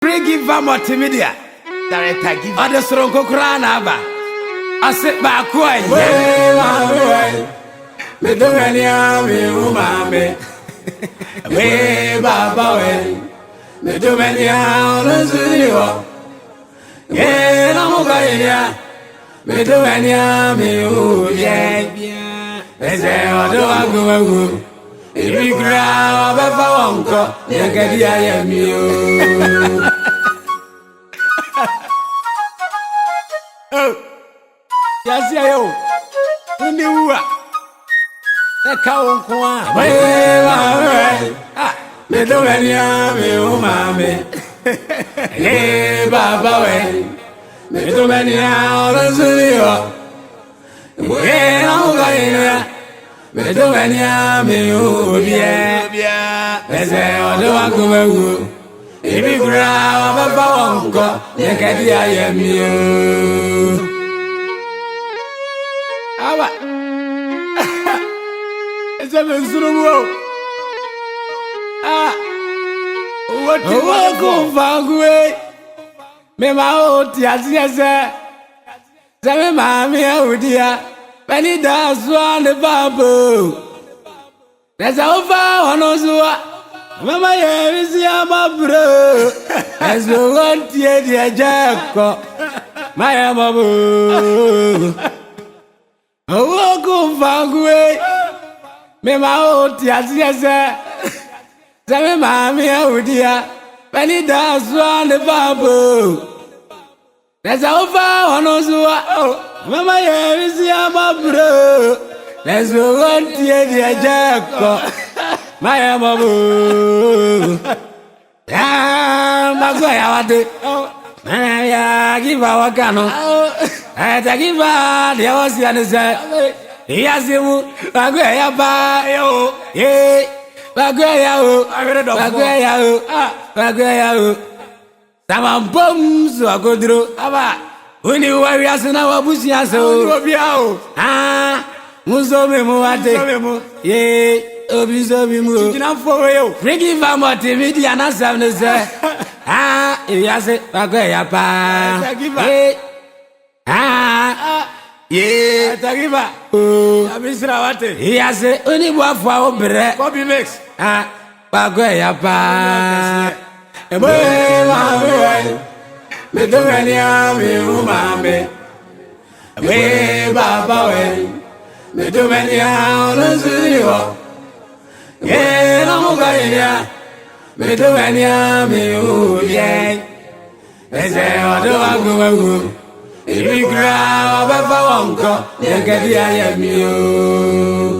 Give multimedia. Director give other strong Kokurana. I sit back way. Me do any army, umame. Way, Baba, way. Me do many hours in you. Yeah, I'm going. Me do any army, yeah. They say, I don't go. If you grab a uncle, you get the I am you. Oh, yes, you. You knew what? The cow, me do any army, mammy. Hey, Baba, me do many hours in you. When I'm going. Me do any army, yeah. They say, I don't go. If you grab a uncle, you get the I am you. It's a miserable. What you want to go for? Me, my old yes, Sammy, mammy, oh dear. When he does one the bamboo, that's how far on Osua. Mama, is your bro. As you want, dear Jack, my babu. Oh, go far away. Me, my old yes, Sammy, mammy, oh dear. When he does one the bamboo, that's how far on Osua. Mama, is your bro. Let's go on, dear Jack. My babu. Ah, give our canoe. I give her the Ocean. He has him. Some bombs are good through. When you are asking our Busia, so Musomi Muate, yea, Obisomi Mu, for you. Ricky Vamotivity and us have to say, yes, Bagaya Pa, yeah, Tagiba, Abisrawate, he has only one for our bread, Bobby Mix, Bagaya Pa, me do any army, umame. Me, Baba, me do any hours in you. Yeah, I'm going. Me do any army, yeah. They say, I don't go. If you grab a uncle, you get the I am you.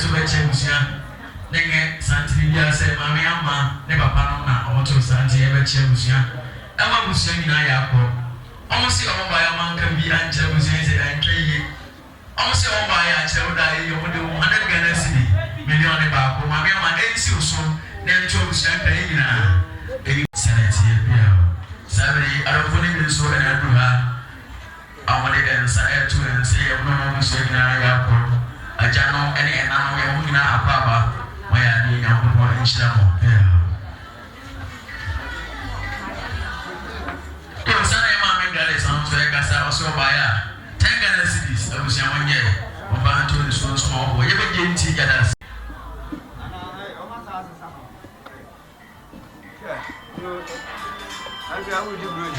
to be Chemusia. Then Santilia said, Mammy Amma, never Panama, or to Santi ever Chemusia. Emma was saying, I have almost all by a man can be Anchemusia and Kay. Almost all by a child, you would do 100 Ghana City, million about Mammy Amma, and so soon, then chose Champagne. Senate here. Saturday, I don't put him so and I do her. I want to answer to and say, I'm not going to say, I don't know any and I'm going to have Papa. Why are you going to Shamo? Your son and mammy got his own so I can also buy 10 Ghana cities. I was young year. I'm bound to the so small, whatever game together. I will do good.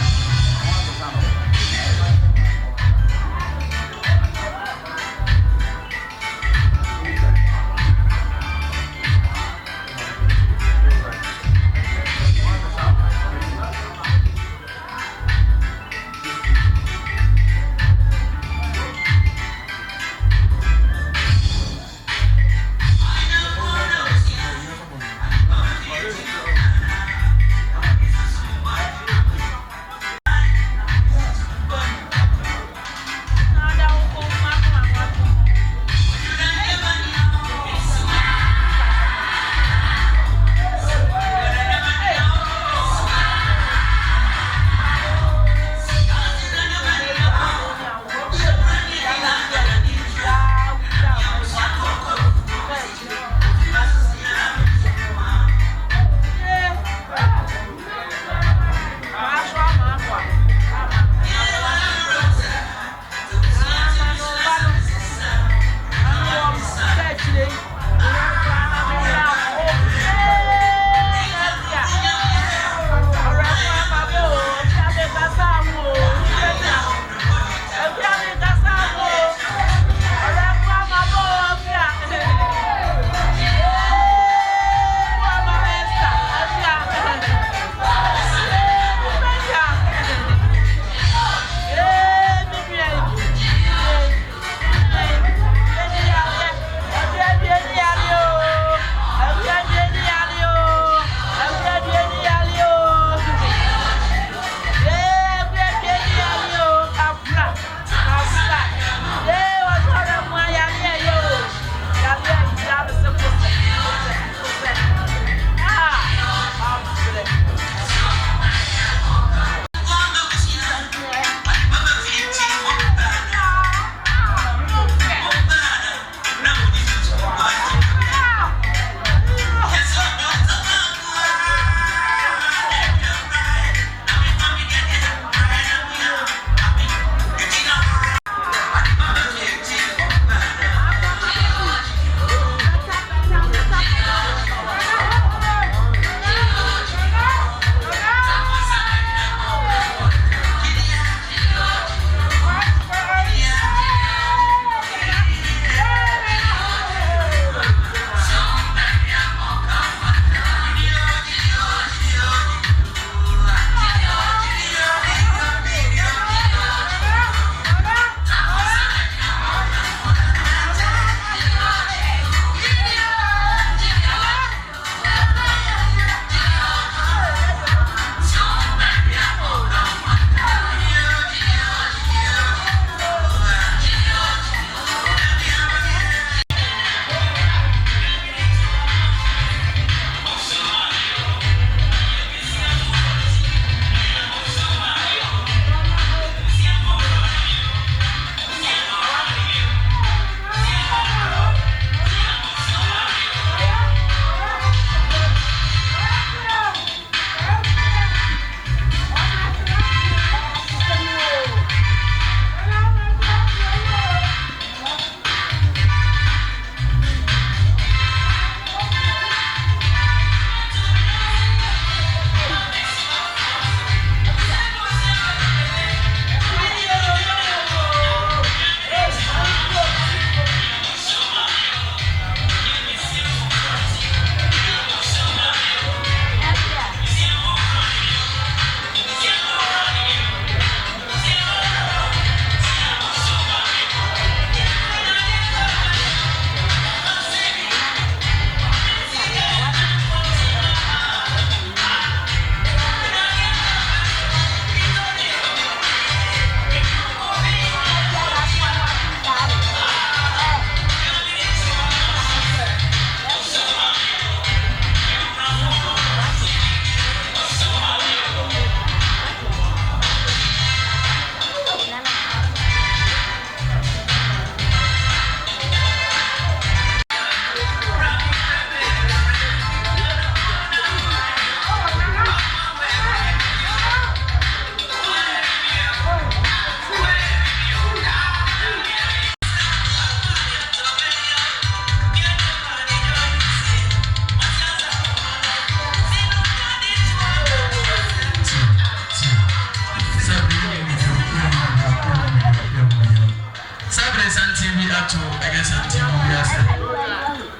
to against anti yes.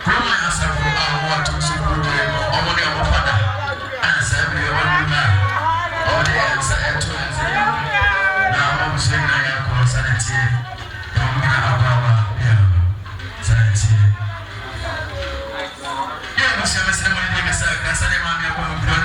From my answer for our water to only our father. Answer every one man. All the answer to answer. Now I'm saying I am consanity. Don't be about sanity. Yeah, I'm saying I'm saying I'm saying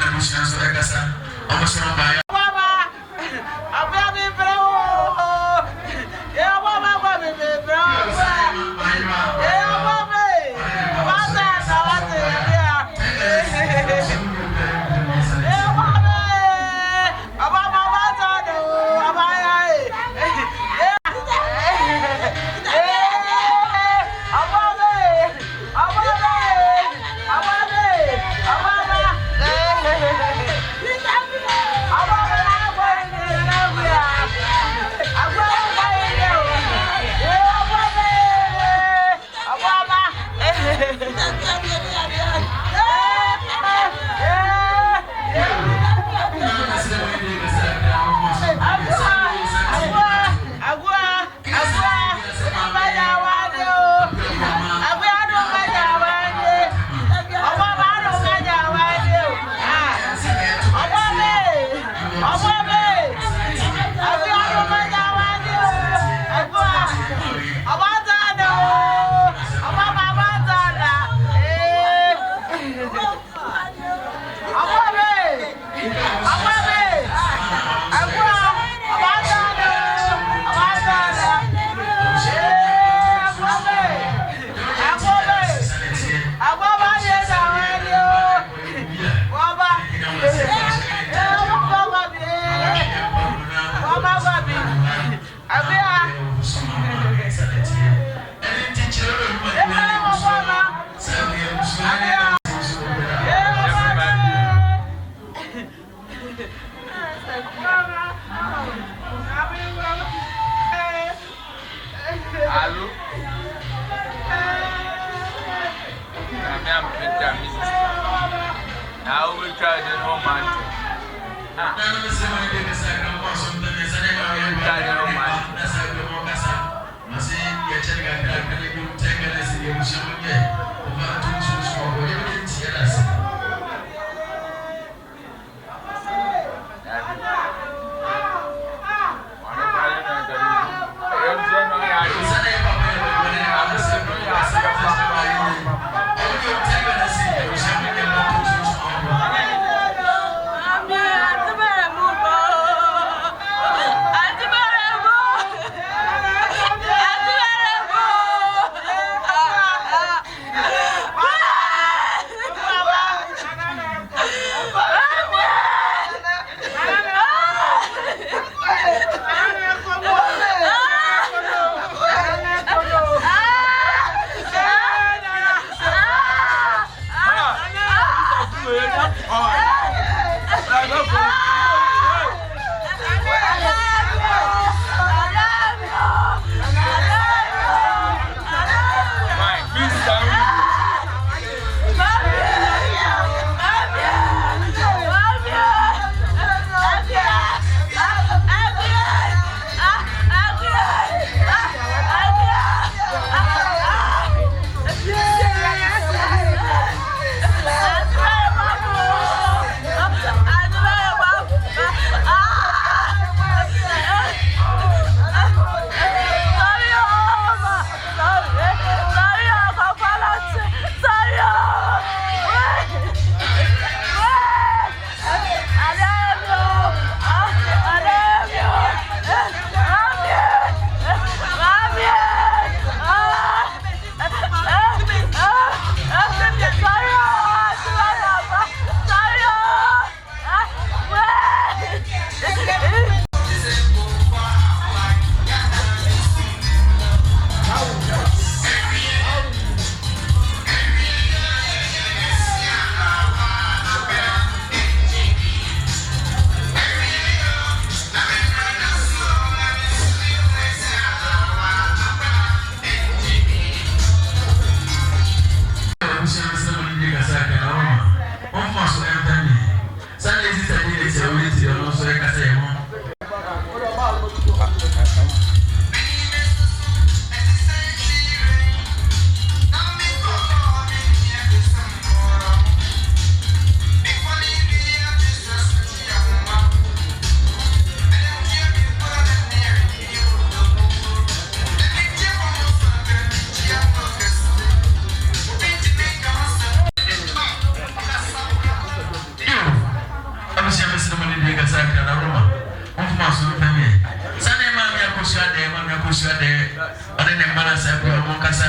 ɔne ne mma na sɛ bro ɔmo kasa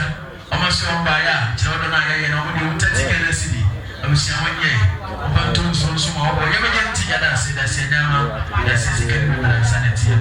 ɔmo so ɔmo ba ya kyerɛ ɔdo na yɛ na ɔmo de wo tati kana sidi abusua wɔnyɛ ɔba nto nso ma ɔbɔ yɛ bɛgye nti ya da se da se nyama da se se kan na sanity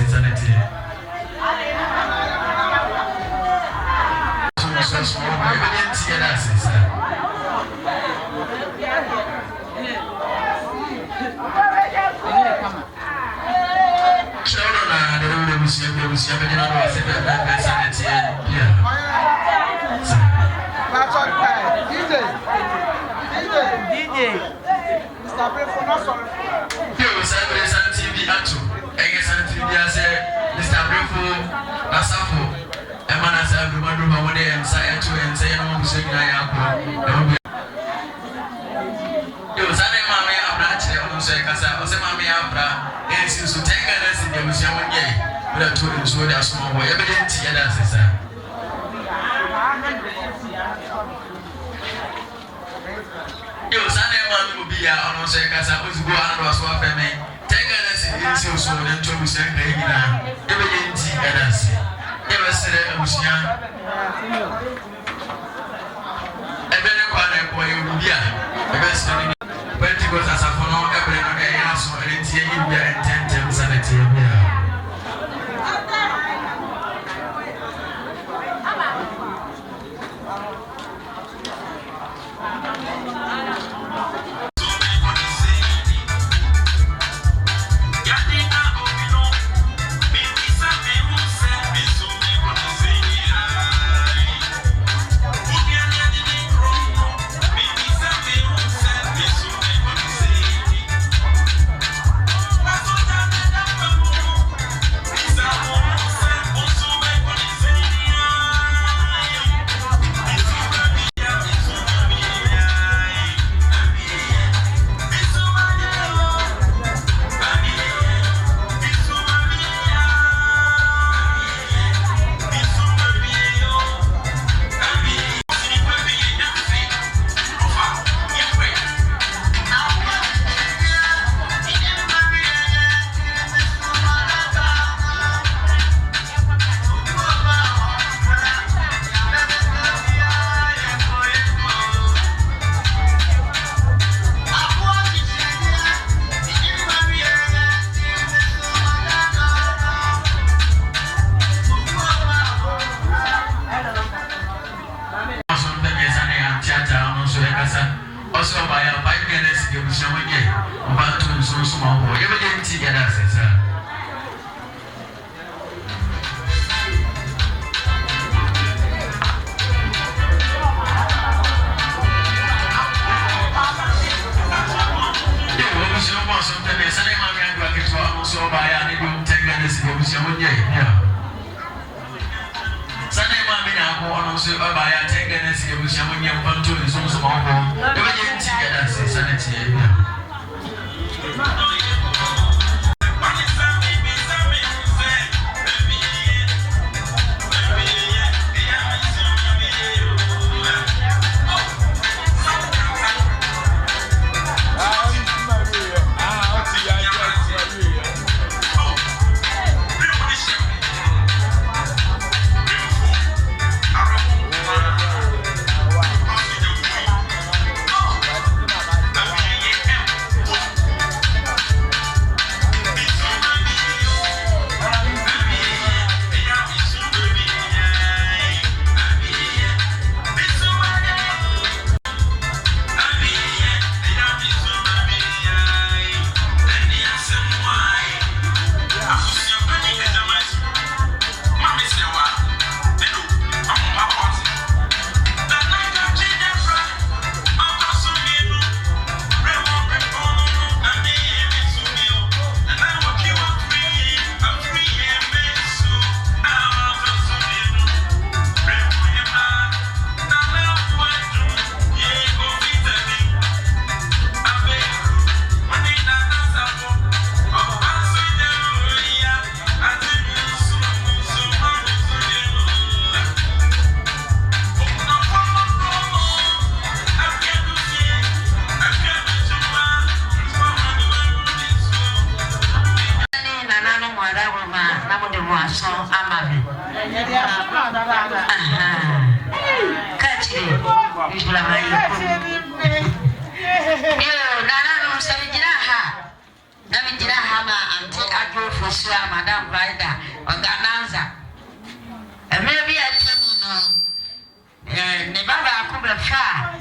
sanity. So small, I didn't see that, sister. Children are the only museum, the museum, and I was in that sanity. Yeah. DJ. Mr. Brefo, not sorry. You celebrate San TV Atu. I San TV as Mr. Brefo, Nasafo. Emana said, "We want to go there and say to and say, I'm saying I am." You Sunday, Mammy, I'm not saying, say, Casa, or say, Mammy, Abra, and since you take us in the museum, we have to ensure that small boy, evident, yes, you Sunday, man, will be on say, Casa, who's go out of our family. Take us in so then to be sent evident, yes. Never said it was young. I don't know what I call you, yeah. Because Pentecost as a phone, every day, so I didn't see India and 10 sanity. Also, by a 5 minutes, you will show me about to so small boy. You didn't see that, sir. Something is any man can work it so by a little 10 minutes, you will show me. Sunday, Mammy, now, one so by a 10 minutes, you will show me one to so small boy. You didn't see that, sanity. na me jina ha ma ante adwo fosua madam Vida organizer emre bi atemu no ne baba akube fa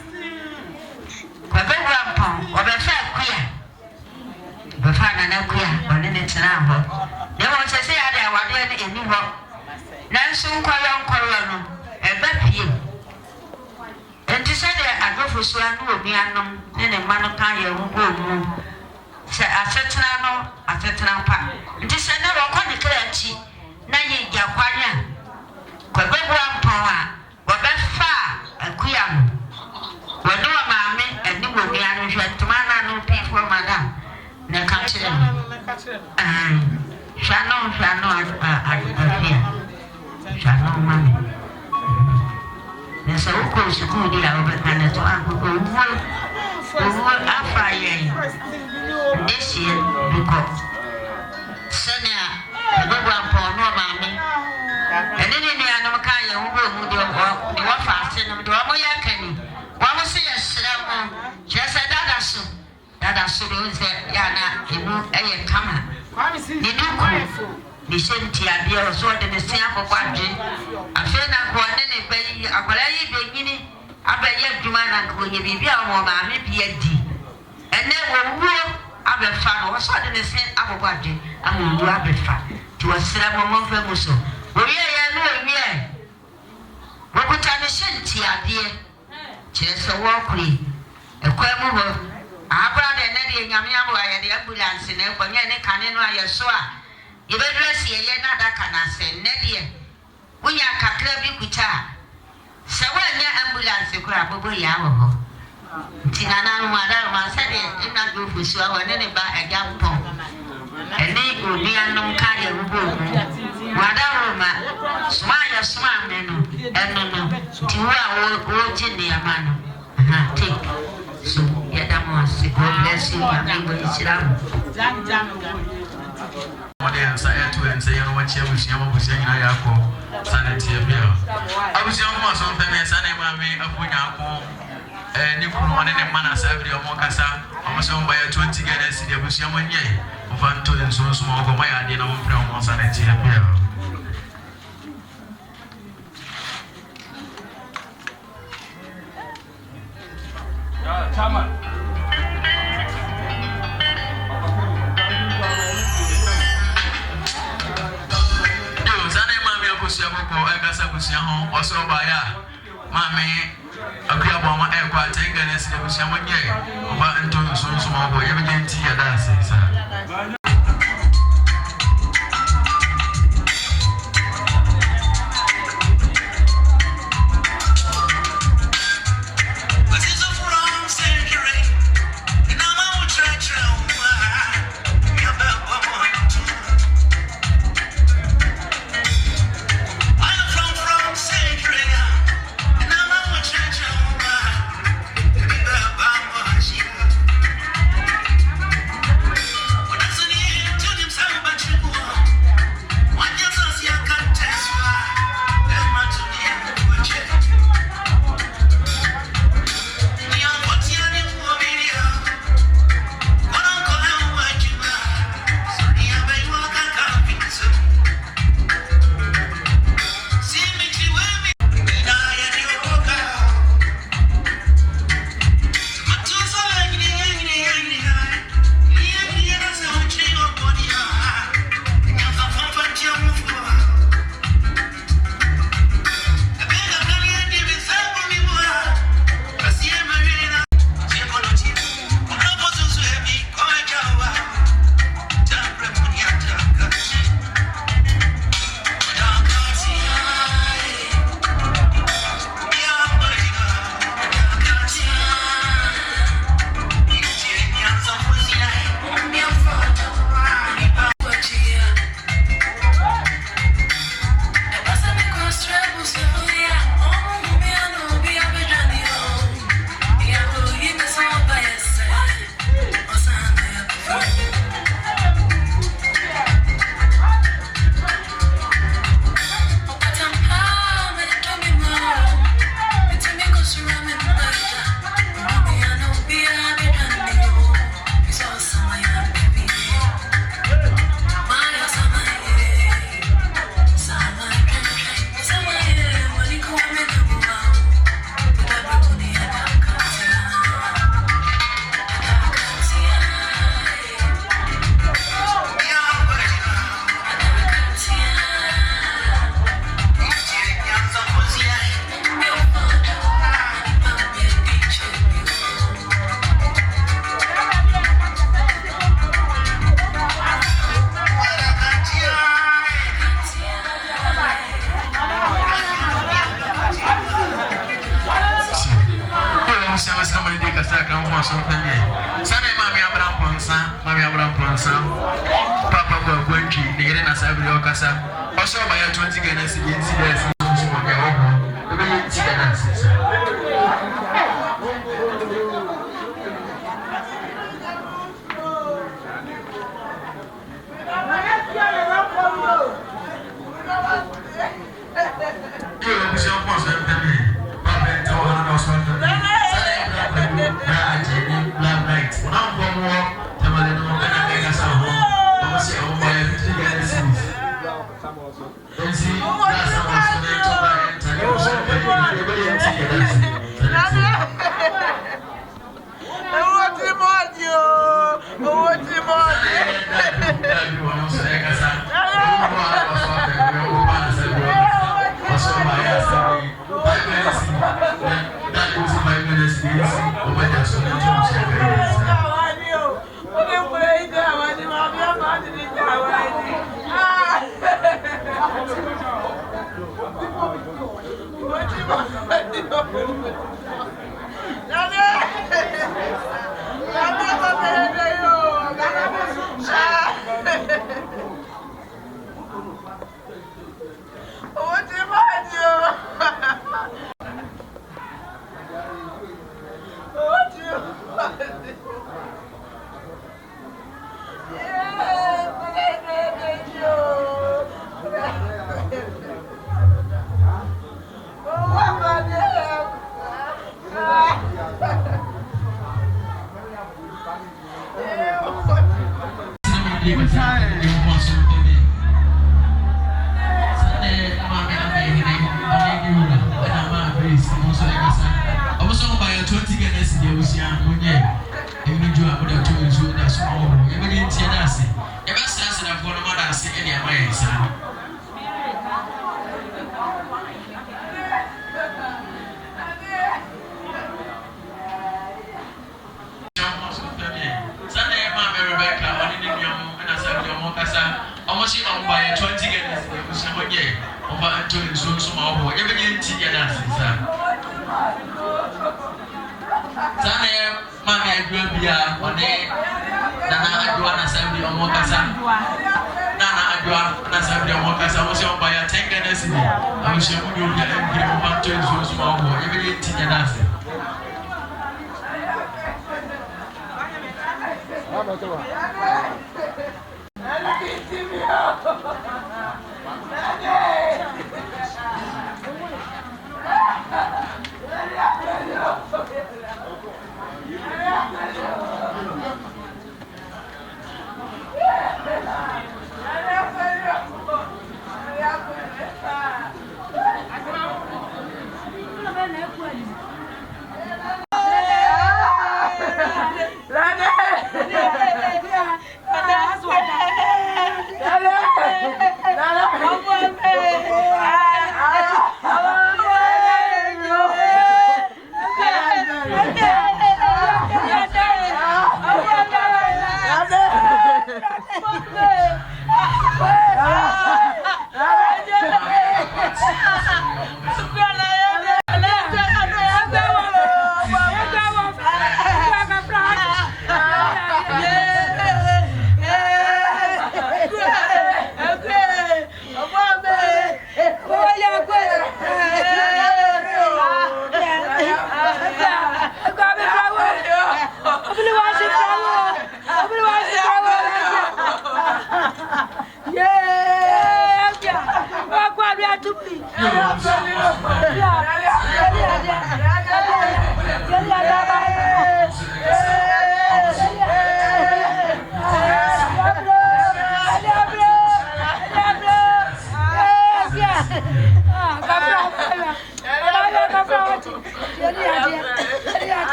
kwa bewa mpon obefa akuya befa na akuya one ne tena ho ne mo se ya de awade ne eni ho nanso nkwala no eba pie enti se de adwofosua no obianom ne ne ma no kan ye wo mu se atetena pa nti se na ro kwa ne kranchi na ye gyakwanya kwa bewa mpon a obefa akuya no wado maame eni wo bianu hwe ntoma no pifo madam na ka kire Shano adufia. Shano mami. Nesa uko siku dia obekana to akuko uwo afa yen. This year because senya ebogo ampo no mami. Enene ni anum ka ye wo mu de wo fa ase no de wo yakani. Wo mo se yesra mo. Jese dada so do se ya na emu eye kama. Ni duku ni senti abia so de ne sia kokwadwe afena ko ne ne bayi akwala yi benyini abaye adwuma na ko ye bibia mo ma me bia di ene wo wo abefa no so de ne sia kokwadwe amu wo abefa ti wasira mo fa muso wo ye no wie wo kuta ne senti abia kire so wo kuri ekwa mu ho abra de ne de nyame amo aye de ambulance ne kwanya ne kane no aye so a ye be dress ye na daka na se ne de wunya kakra bi kuta se wanya ambulance kura bobo ya wo ho tinana no mara ma se de ina do fusu a wone ne ba aga pon eni obi anom ka ye rubo wada wo ma sma ya sma me no eno no ti wo jini amano take so God bless you. I'm going to sit down. Modern science and say, I want you to see what was saying. I have sanity of you. I was young once on the Sunday, mammy, of Winako, and you put one in a manner, Savvy of Mocasa. I was on by a 20 guys in the Busian one year. Of Anton and so small for my idea of from sanity of you. Come on. Also by Mammy, a crab on my air quite taken as it was someone yet. About Anton so small boy, everything to your dances. That's Sam, Papa Gwenki, the Eden Assembly of Casa, also by a 20 Guinness incidents.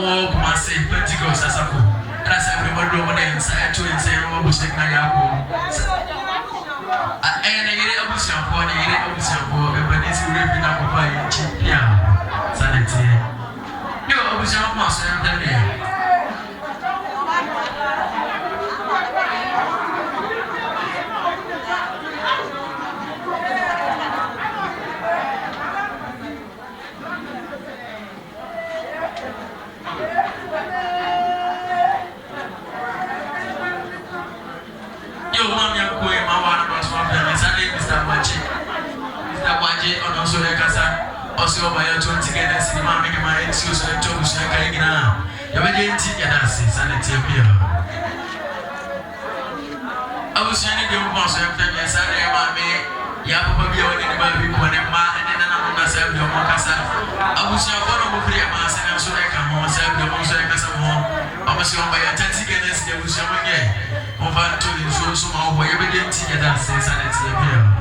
more massive political sasapo. And I said, we were doing inside to inside what was taking a yako. And I get a bush of one, I get a bush of one, but it's ripping up by cheap. Yeah, sanity. You always have myself there. Also, by your 20 together, cinema, making my excuse and talk to Shaka. You may get tea and asses and it's a beer. I was sending you once after me, Sunday, mammy. Yappa be on the baby when a man and then I'm myself, your Mocasa. I was your one of the mass and I'm so I come home, myself, the most I can home. I was your by your 10 together, there was some again. Over to the zoo, so wherever you get tea and asses and it's a beer.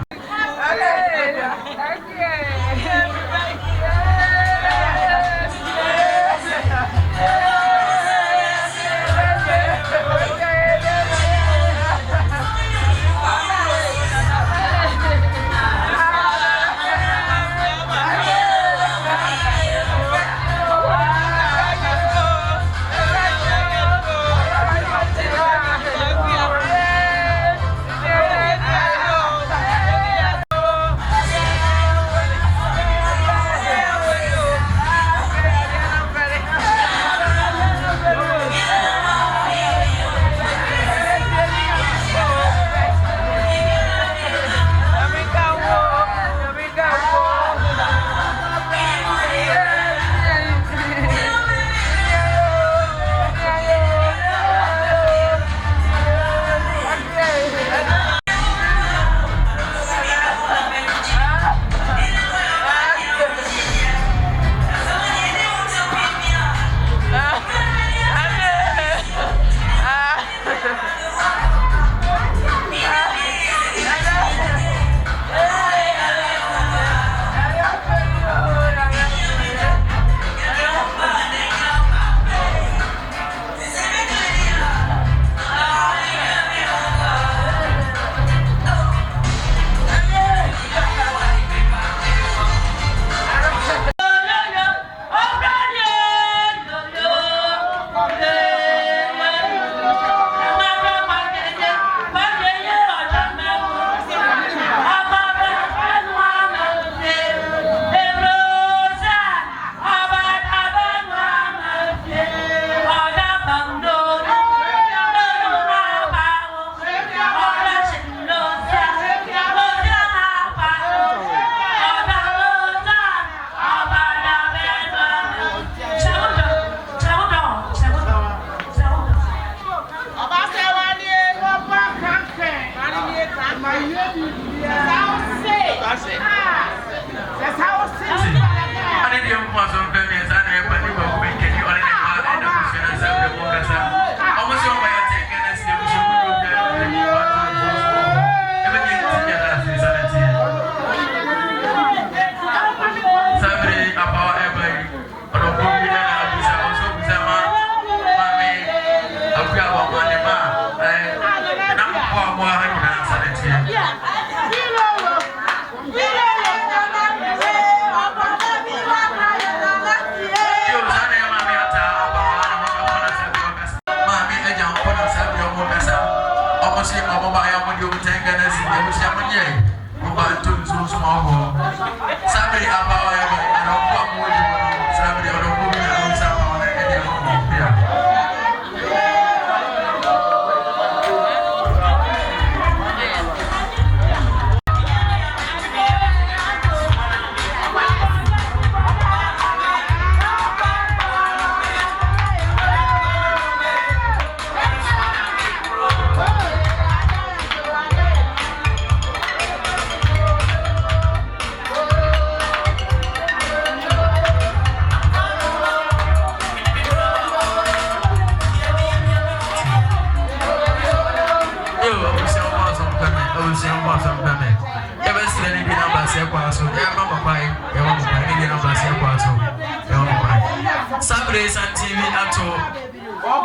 Sabre Sabre San TV ato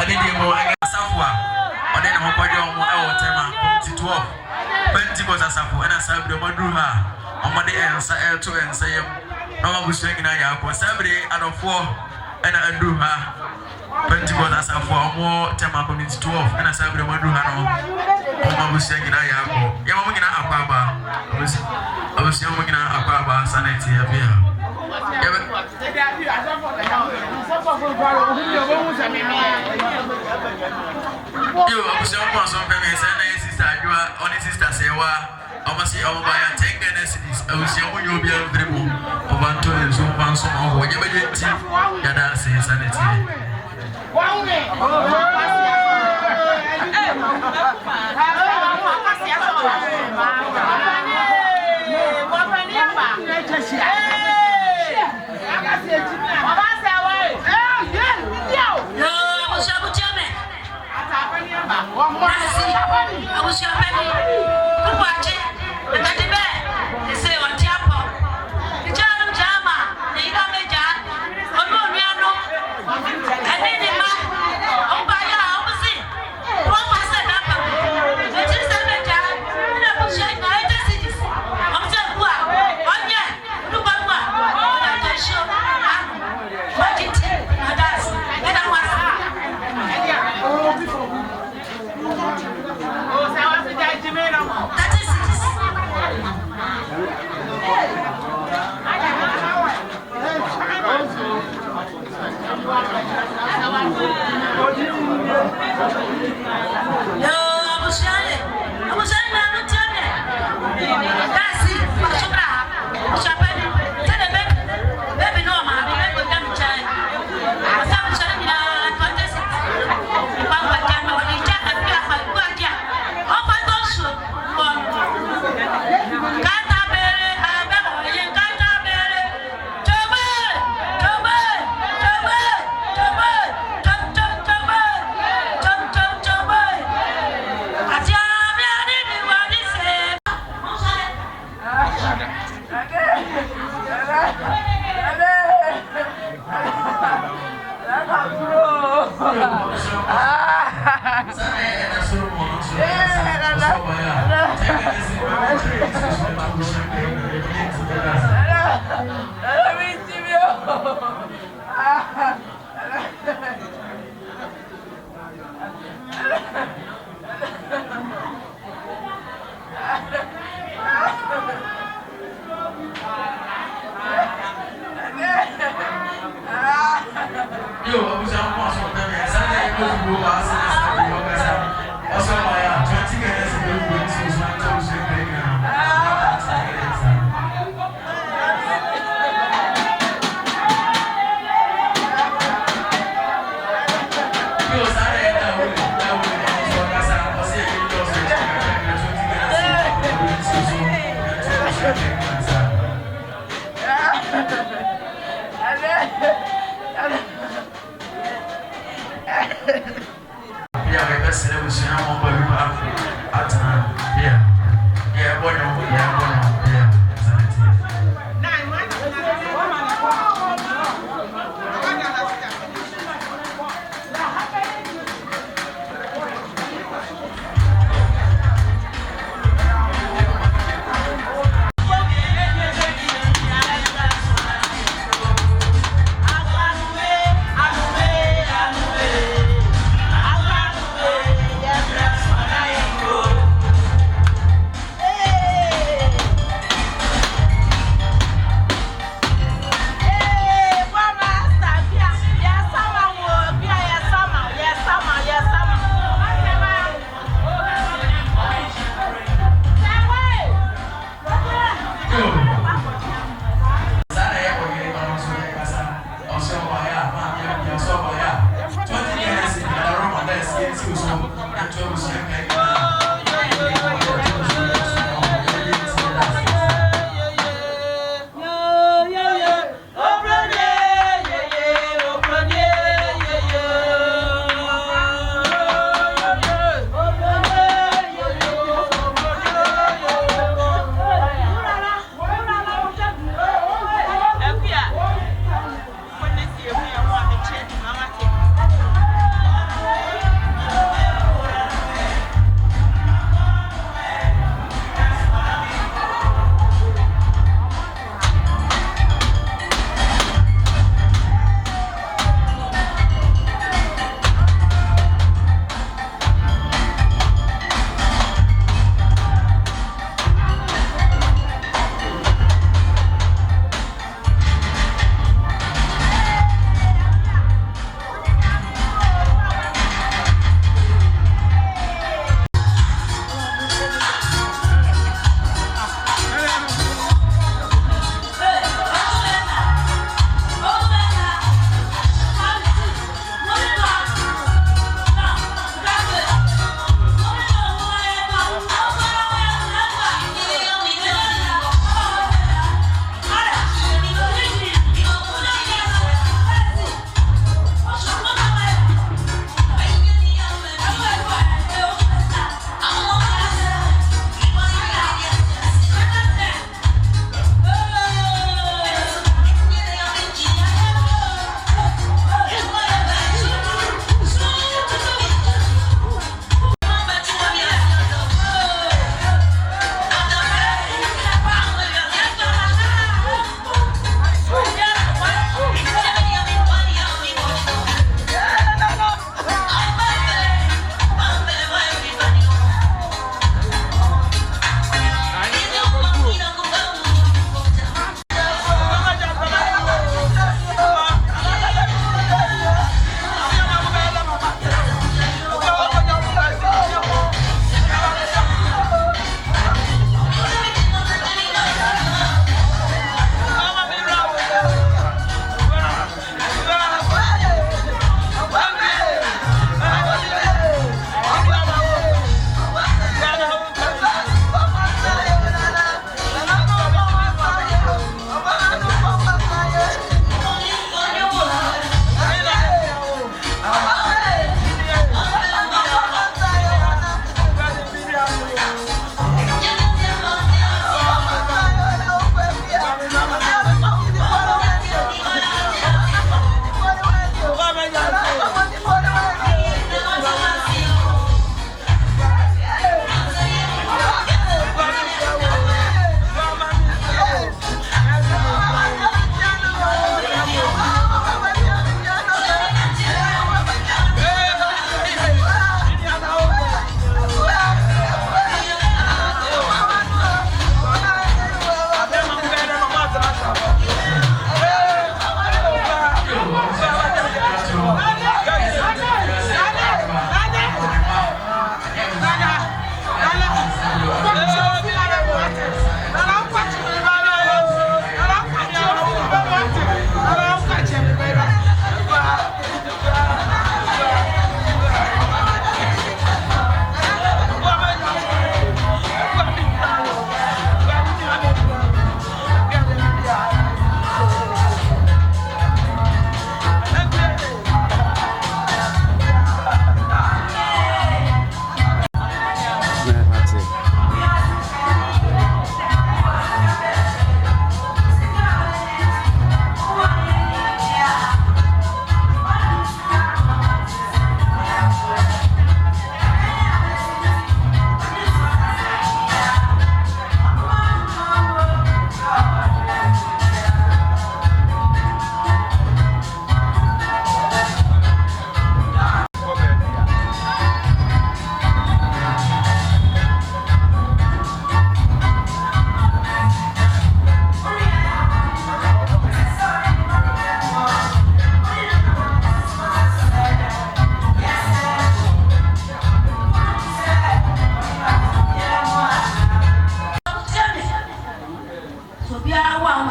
ade de mo asafo a ode na hokode omo e wo tema 12 Pentecost asafo na Sabre maduru ha omode ensa to ensa yem na mabusu ngina ya akọ Sabre adofo na aduru ha Pentecost asafo omo tema community 12 na Sabre maduru ha no mabusu ngina ya akọ ya mo ngina akwa ba obusu mo ngina akwa ba sanity ya bia Yo, I'm so much on family. Say, sister, you are only sister. Say, I must see our buyer. Take the necessities. I will see how you be able to move. Over to the Zoom and so on. Whatever you think, you are saying sanity. I was your baby. Good watching. And at the bed, they say on Tiapo. The John Jama, the Idameja, or Moriano, and then the man, oh, by your opposite. What was that happened? The Chisel Meja, and I was showing my cities. I'm saying, oh, yeah, look at what I can show. What did I dance? And I was. That is it.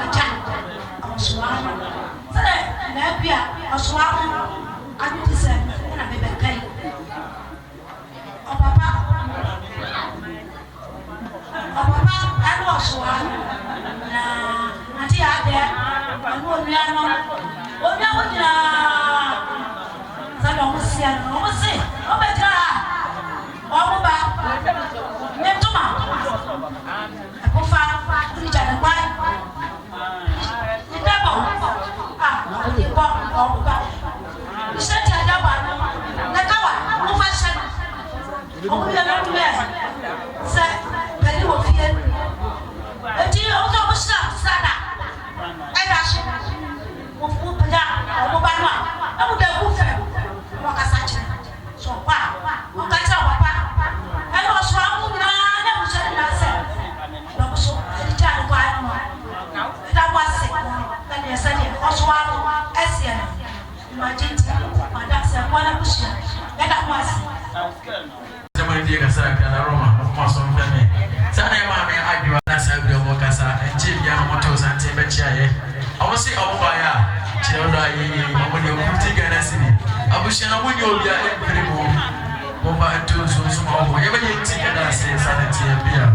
wacha oswano sele na bia oswano ati se na bebe kai o papa anu oswano na ati ade anu onuano onuano sele o musia no o musi o betra o mu ba ne tuma akofa tija na kwai ndabo ba iseti adaba na kawa o fa shana o ya na tume se peli wo fie eti o so mo sada e da shi mo fu pja o mo ba no a mo da ku fe mo ka sa chi so pa o ka cha papa e lo so amu na na mo se na se lo so e ja kwa no da wa se ka ne se ne o so amu esia imagine madam se mwana kushia enda kwasi jamani dia kasa kana Roma kwa so mfame sana mama Aduana sabri omo kasa enje bia no moto sante be chiaye awose omo ya chiro do ayi omo de 50 Ghana cedi abusha na woni obia ebere mo ba to so ma omo ye be ti Ghana se sana tie bia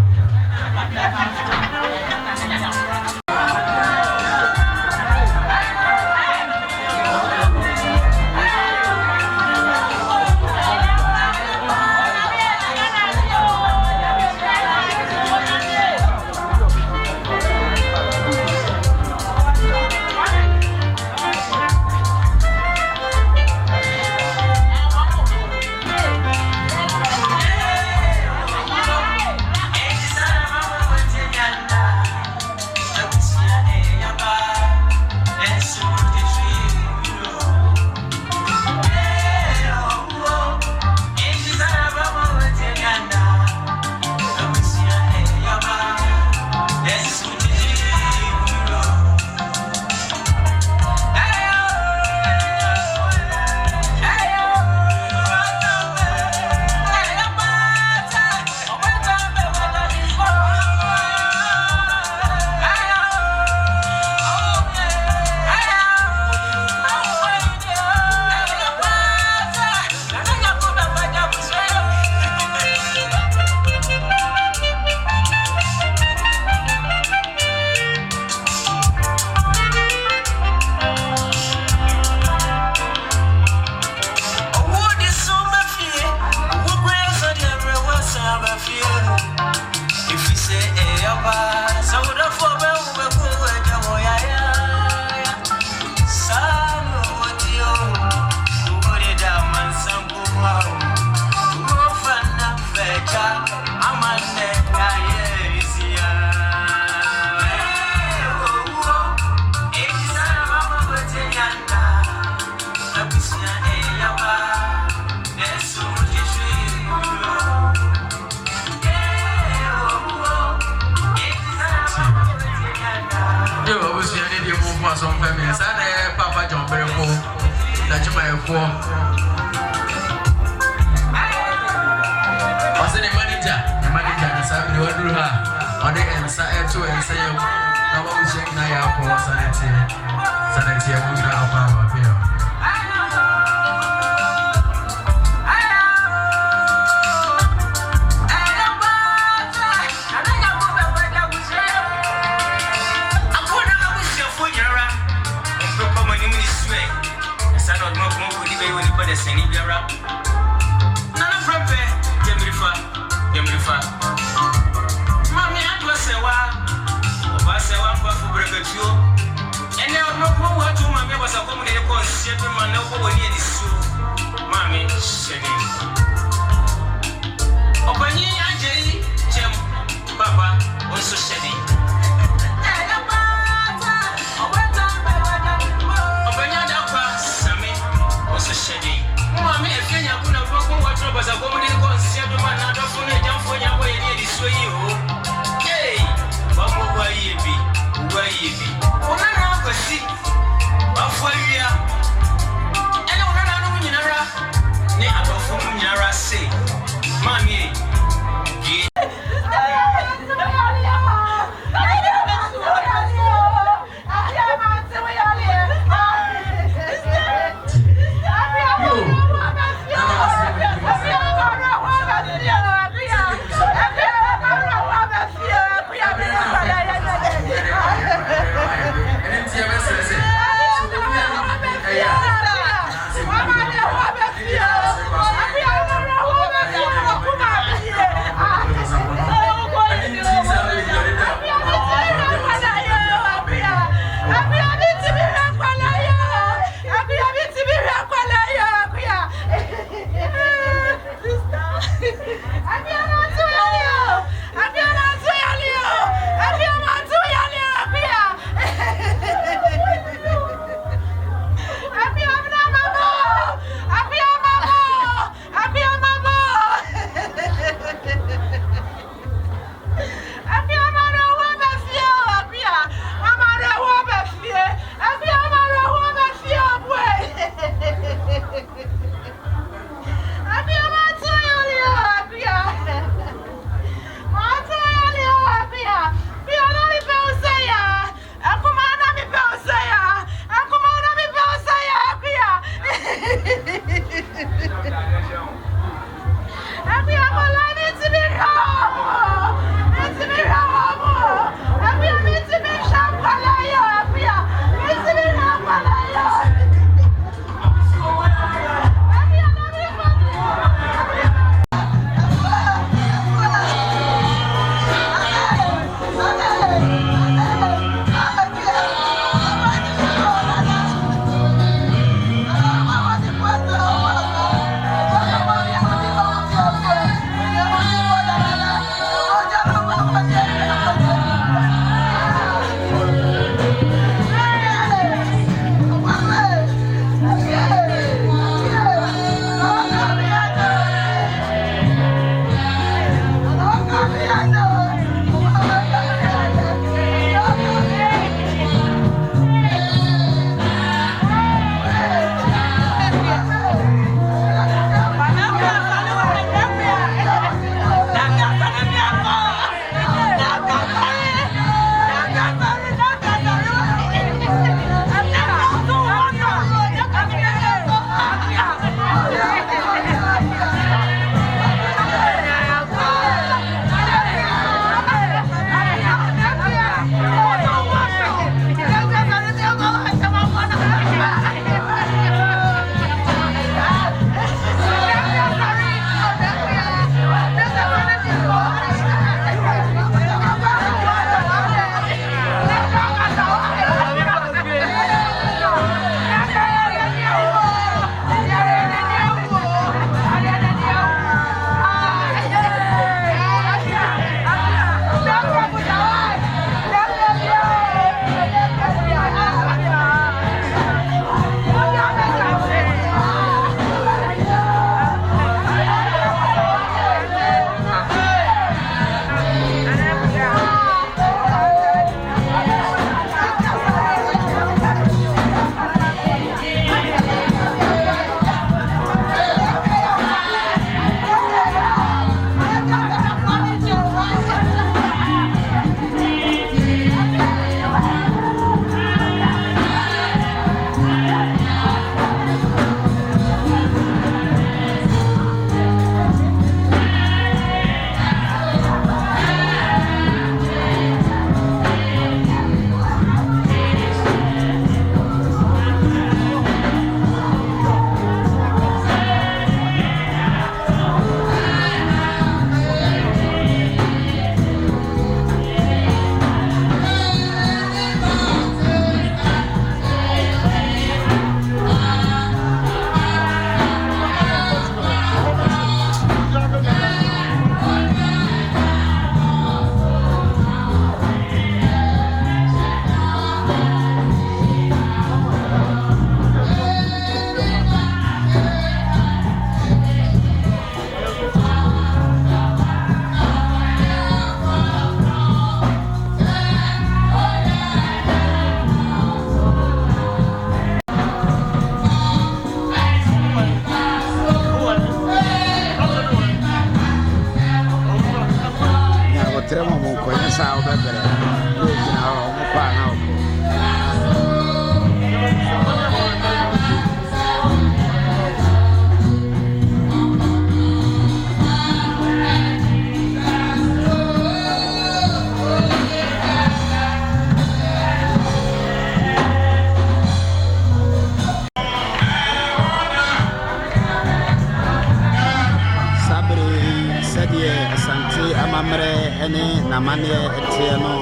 amane etie no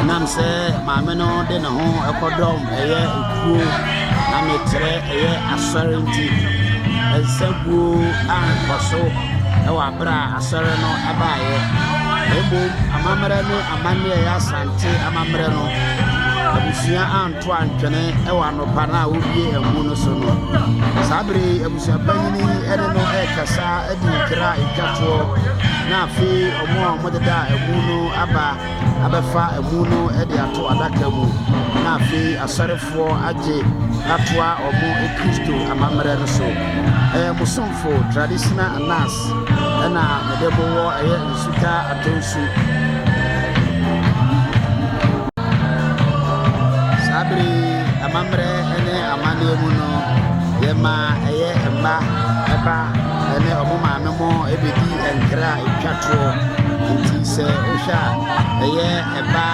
nam se maame no de ne ho ekodom eye ekuo na metre eye asarenti ensagu ankoso ewa bra asare no abaye ebo amamre no amane ya asante amamre no abusua anto antwene ewa no pa na obie emu no so no sabre abusua panyini ene no ekasa edi kra ikatwo na afi omo deda emu no abafa emu no edi ato adaka mu na afi asarefo age atoa omo ekristo amamre no so musomfo traditional anas ena medebo wo eye Nsuta Atonsu sabri amamre ene amane mu no yema eye emba eba ene omo maame mo ebedi enkra etwato nti se osha eye eba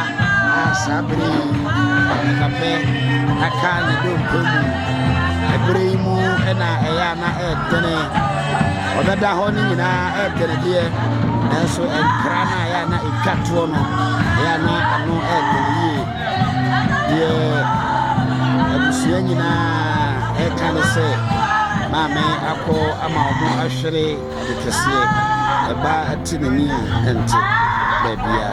sabri kape akane do komu ebremu ena eya na edene odada ho ni nyina edene de nanso enkra na ya na etwato no ya na ano edene ye abusua nyina ekane se maame akọ ama omo ahwere adekese eba atinani ente babia